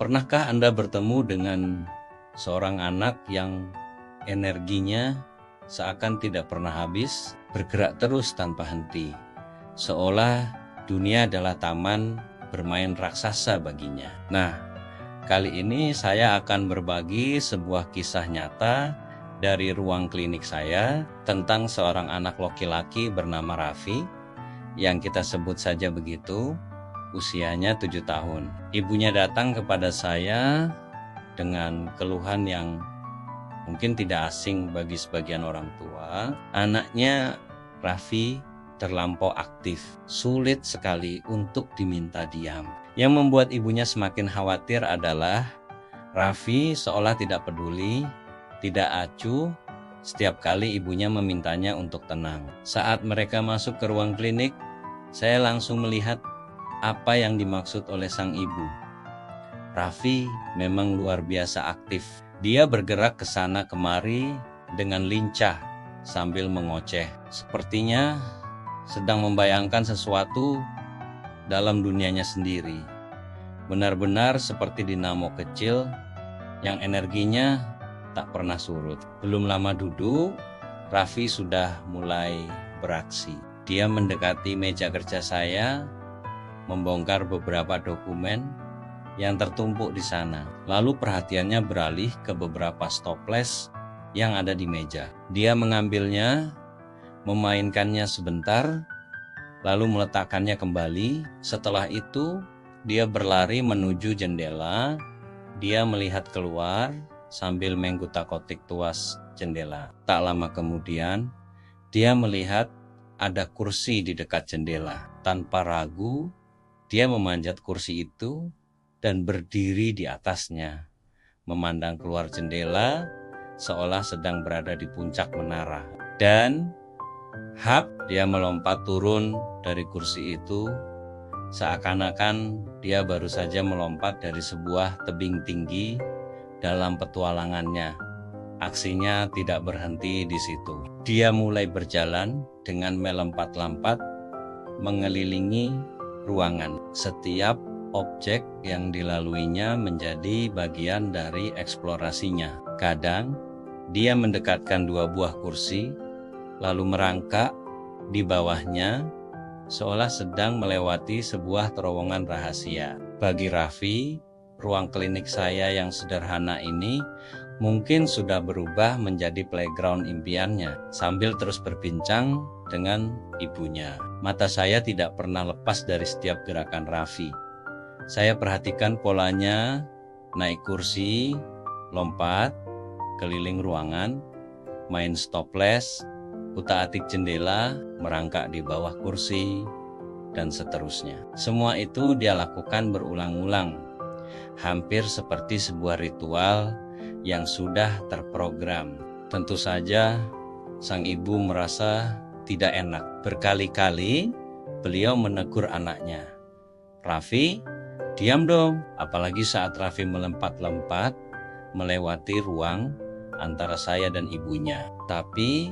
Pernahkah Anda bertemu dengan seorang anak yang energinya seakan tidak pernah habis, bergerak terus tanpa henti, seolah dunia adalah taman bermain raksasa baginya? Nah, kali ini saya akan berbagi sebuah kisah nyata dari ruang klinik saya tentang seorang anak laki-laki bernama Raffi, yang kita sebut saja begitu. Usianya 7 tahun. Ibunya datang kepada saya dengan keluhan yang mungkin tidak asing bagi sebagian orang tua. Anaknya Raffi terlampau aktif, sulit sekali untuk diminta diam. Yang membuat ibunya semakin khawatir adalah Raffi seolah tidak peduli, tidak acuh setiap kali ibunya memintanya untuk tenang. Saat mereka masuk ke ruang klinik, saya langsung melihat apa yang dimaksud oleh sang ibu. Raffi memang luar biasa aktif. Dia bergerak ke sana kemari dengan lincah sambil mengoceh. Sepertinya sedang membayangkan sesuatu dalam dunianya sendiri. Benar-benar seperti dinamo kecil yang energinya tak pernah surut. Belum lama duduk, Raffi sudah mulai beraksi. Dia mendekati meja kerja saya, membongkar beberapa dokumen yang tertumpuk di sana. Lalu perhatiannya beralih ke beberapa stoples yang ada di meja. Dia mengambilnya, memainkannya sebentar, lalu meletakkannya kembali. Setelah itu, dia berlari menuju jendela. Dia melihat keluar sambil menggotak-gotik tuas jendela. Tak lama kemudian, dia melihat ada kursi di dekat jendela. Tanpa ragu, dia memanjat kursi itu dan berdiri di atasnya, memandang keluar jendela seolah sedang berada di puncak menara. Dan dia melompat turun dari kursi itu, seakan-akan dia baru saja melompat dari sebuah tebing tinggi dalam petualangannya. Aksinya tidak berhenti di situ. Dia mulai berjalan dengan melompat-lompat mengelilingi ruangan. Setiap objek yang dilaluinya menjadi bagian dari eksplorasinya. Kadang dia mendekatkan 2 buah kursi, lalu merangkak di bawahnya seolah sedang melewati sebuah terowongan rahasia. Bagi Raffi, ruang klinik saya yang sederhana ini mungkin sudah berubah menjadi playground impiannya. Sambil terus berbincang dengan ibunya, mata saya tidak pernah lepas dari setiap gerakan Raffi. Saya perhatikan polanya, naik kursi, lompat, keliling ruangan, main stoples, utak-atik jendela, merangkak di bawah kursi, dan seterusnya. Semua itu dia lakukan berulang-ulang, hampir seperti sebuah ritual yang sudah terprogram. Tentu saja sang ibu merasa tidak enak. Berkali-kali beliau menegur anaknya, "Raffi, diam dong." Apalagi saat Raffi melompat-lompat melewati ruang antara saya dan ibunya. Tapi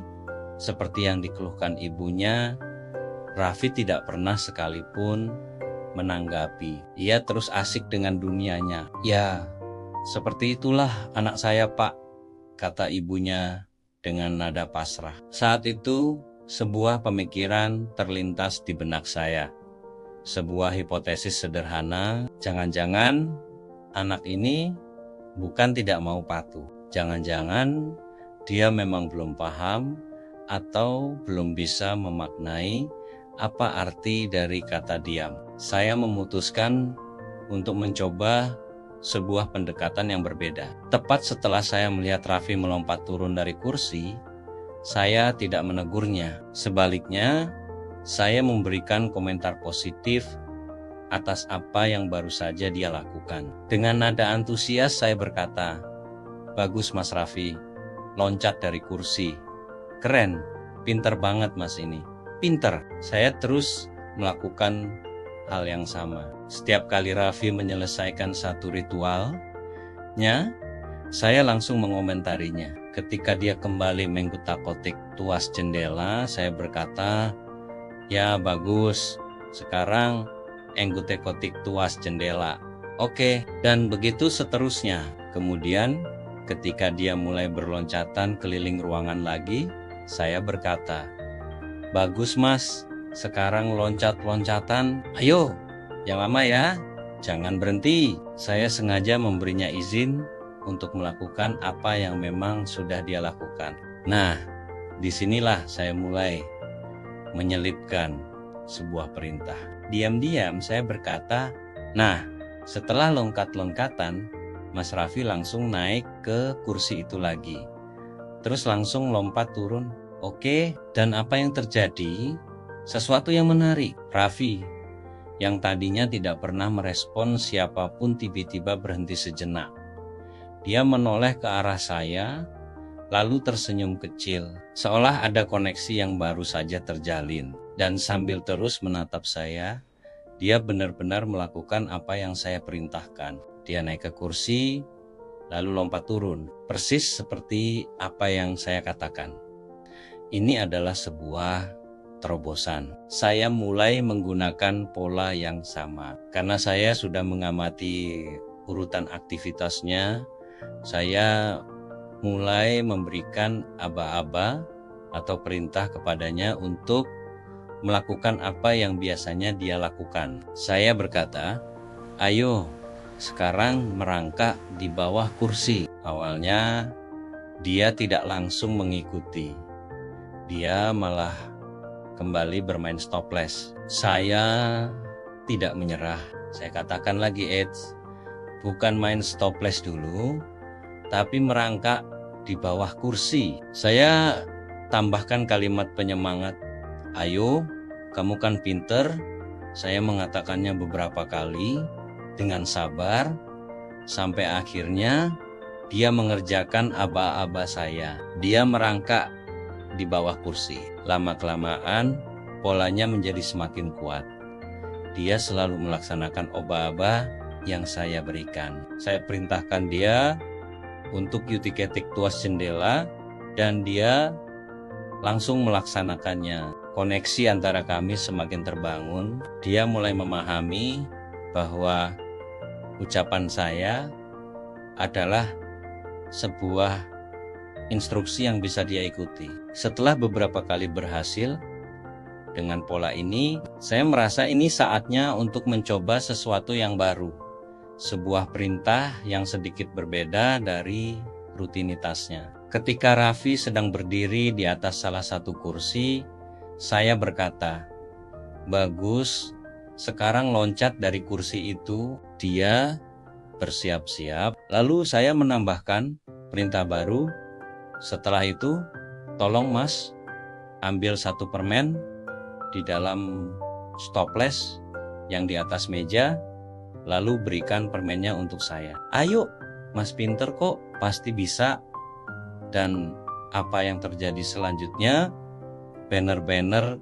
seperti yang dikeluhkan ibunya, Raffi tidak pernah sekalipun menanggapi. Ia terus asik dengan dunianya. "Ya, seperti itulah anak saya, Pak," kata ibunya dengan nada pasrah. Saat itu, sebuah pemikiran terlintas di benak saya. Sebuah hipotesis sederhana, jangan-jangan anak ini bukan tidak mau patuh. Jangan-jangan dia memang belum paham atau belum bisa memaknai apa arti dari kata diam. Saya memutuskan untuk mencoba sebuah pendekatan yang berbeda. Tepat setelah saya melihat Raffi melompat turun dari kursi, saya tidak menegurnya. Sebaliknya, saya memberikan komentar positif atas apa yang baru saja dia lakukan. Dengan nada antusias saya berkata, "Bagus Mas Raffi, loncat dari kursi. Keren, pinter banget Mas ini." Pinter. Saya terus melakukan hal yang sama. Setiap kali Raffi menyelesaikan satu ritualnya, saya langsung mengomentarinya. Ketika dia kembali menggotak-gotik tuas jendela, saya berkata, "Ya bagus, sekarang enggotek-gotik tuas jendela. Oke, dan begitu seterusnya. Kemudian ketika dia mulai berloncatan keliling ruangan lagi, saya berkata, "Bagus mas, sekarang loncat-loncatan. Ayo, yang lama ya, jangan berhenti." Saya sengaja memberinya izin untuk melakukan apa yang memang sudah dia lakukan. Nah, disinilah saya mulai menyelipkan sebuah perintah. Diam-diam saya berkata, "Nah, setelah lompat-lompatan, Mas Raffi langsung naik ke kursi itu lagi. Terus langsung lompat turun." Oke, dan apa yang terjadi? Sesuatu yang menarik. Raffi, yang tadinya tidak pernah merespon siapapun, tiba-tiba berhenti sejenak. Dia menoleh ke arah saya, lalu tersenyum kecil, seolah ada koneksi yang baru saja terjalin. Dan sambil terus menatap saya, dia benar-benar melakukan apa yang saya perintahkan. Dia naik ke kursi, lalu lompat turun, persis seperti apa yang saya katakan. Ini adalah sebuah terobosan. Saya mulai menggunakan pola yang sama. Karena saya sudah mengamati urutan aktivitasnya, saya mulai memberikan aba-aba atau perintah kepadanya untuk melakukan apa yang biasanya dia lakukan. Saya berkata, "Ayo, sekarang merangkak di bawah kursi." Awalnya dia tidak langsung mengikuti. Dia malah kembali bermain stopless. Saya tidak menyerah. Saya katakan lagi, bukan main stopless dulu, tapi merangkak di bawah kursi. Saya tambahkan kalimat penyemangat, "Ayo, kamu kan pinter." Saya mengatakannya beberapa kali dengan sabar, sampai akhirnya dia mengerjakan aba-aba saya. Dia merangkak di bawah kursi. Lama-kelamaan polanya menjadi semakin kuat. Dia selalu melaksanakan aba-aba yang saya berikan. Saya perintahkan dia untuk yutiketik tuas jendela, dan dia langsung melaksanakannya. Koneksi antara kami semakin terbangun. Dia mulai memahami bahwa ucapan saya adalah sebuah instruksi yang bisa dia ikuti. Setelah beberapa kali berhasil dengan pola ini, saya merasa ini saatnya untuk mencoba sesuatu yang baru. Sebuah perintah yang sedikit berbeda dari rutinitasnya. Ketika Raffi sedang berdiri di atas salah satu kursi, saya berkata, "Bagus, sekarang loncat dari kursi itu." Dia bersiap-siap, lalu saya menambahkan perintah baru. Setelah itu, "Tolong mas, ambil satu permen di dalam stopless yang di atas meja, lalu berikan permennya untuk saya." "Ayo, mas pinter kok, pasti bisa." Dan apa yang terjadi selanjutnya, banner-banner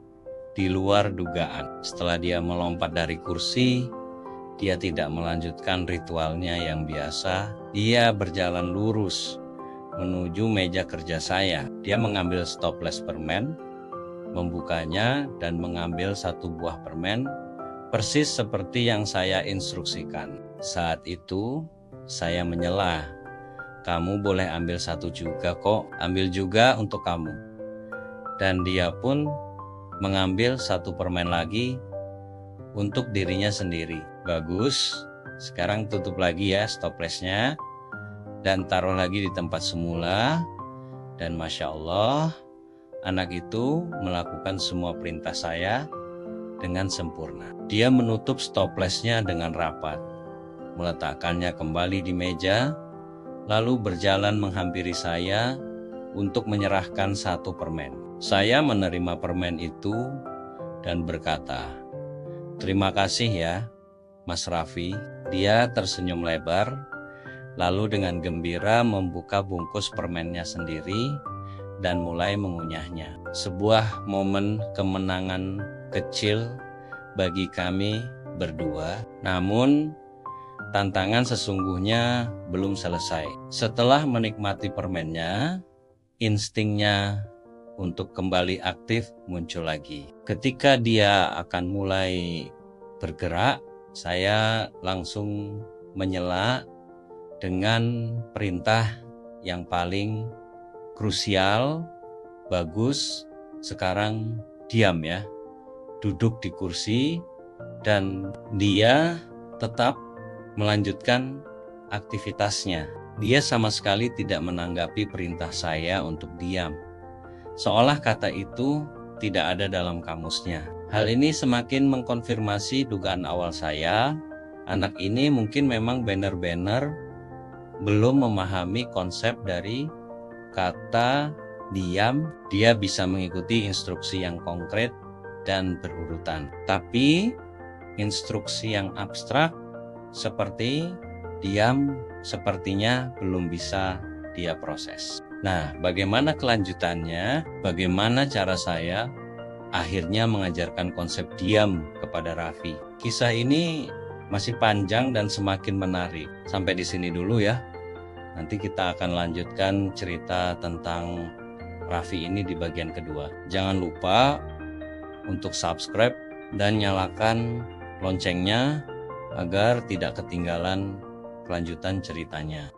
di luar dugaan. Setelah dia melompat dari kursi, dia tidak melanjutkan ritualnya yang biasa. Dia berjalan lurus menuju meja kerja saya. Dia mengambil stopless permen, membukanya, dan mengambil satu buah permen, persis seperti yang saya instruksikan. Saat itu, saya menyela, "Kamu boleh ambil satu juga kok, ambil juga untuk kamu." Dan dia pun mengambil satu permen lagi untuk dirinya sendiri. "Bagus, sekarang tutup lagi ya stoplessnya, dan taruh lagi di tempat semula." Dan Masya Allah, anak itu melakukan semua perintah saya dengan sempurna. Dia menutup stoplessnya dengan rapat, meletakkannya kembali di meja, lalu berjalan menghampiri saya untuk menyerahkan satu permen. Saya menerima permen itu dan berkata, "Terima kasih ya, Mas Raffi." Dia tersenyum lebar, lalu dengan gembira membuka bungkus permennya sendiri dan mulai mengunyahnya. Sebuah momen kemenangan kecil bagi kami berdua. Namun, tantangan sesungguhnya belum selesai. Setelah menikmati permennya, instingnya untuk kembali aktif muncul lagi. Ketika dia akan mulai bergerak, saya langsung menyela dengan perintah yang paling krusial, bagus. Sekarang diam ya, duduk di kursi, dan dia tetap melanjutkan aktivitasnya. Dia sama sekali tidak menanggapi perintah saya untuk diam, seolah kata itu tidak ada dalam kamusnya. Hal ini semakin mengkonfirmasi dugaan awal saya. Anak ini mungkin memang benar-benar belum memahami konsep dari kata diam. Dia bisa mengikuti instruksi yang konkret dan berurutan, tapi instruksi yang abstrak seperti diam sepertinya belum bisa dia proses. Nah, bagaimana kelanjutannya? Bagaimana cara saya akhirnya mengajarkan konsep diam kepada Raffi? Kisah ini masih panjang dan semakin menarik. Sampai di sini dulu ya. Nanti kita akan lanjutkan cerita tentang Raffi ini di bagian kedua. Jangan lupa untuk subscribe dan nyalakan loncengnya agar tidak ketinggalan kelanjutan ceritanya.